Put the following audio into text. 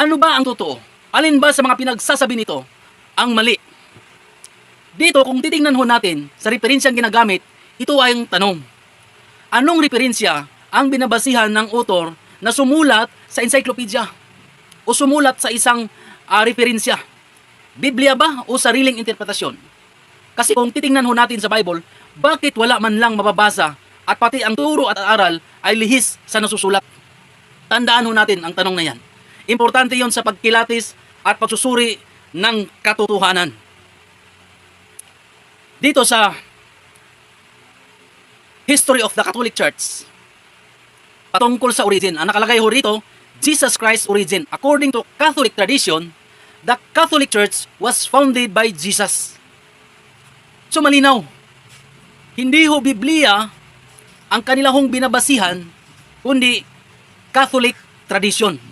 Ano ba ang totoo? Alin ba sa mga pinagsasabi nito ang mali? Dito, kung titingnan ho natin sa referensyang ginagamit, ito ay ang tanong. Anong referensya ang binabasihan ng author na sumulat sa encyclopedia o sumulat sa isang referensya? Biblia ba o sariling interpretasyon? Kasi kung titingnan ho natin sa Bible, bakit wala man lang mababasa at pati ang turo at aral ay lihis sa nasusulat? Tandaan ho natin ang tanong na yan. Importante yon sa pagkilatis at pagsusuri ng katotohanan. Dito sa History of the Catholic Church, patungkol sa origin, ang nakalagay ho rito, Jesus Christ origin. According to Catholic tradition, the Catholic Church was founded by Jesus. So malinaw, hindi ho Biblia ang kanila hong binabasihan, kundi Catholic tradition.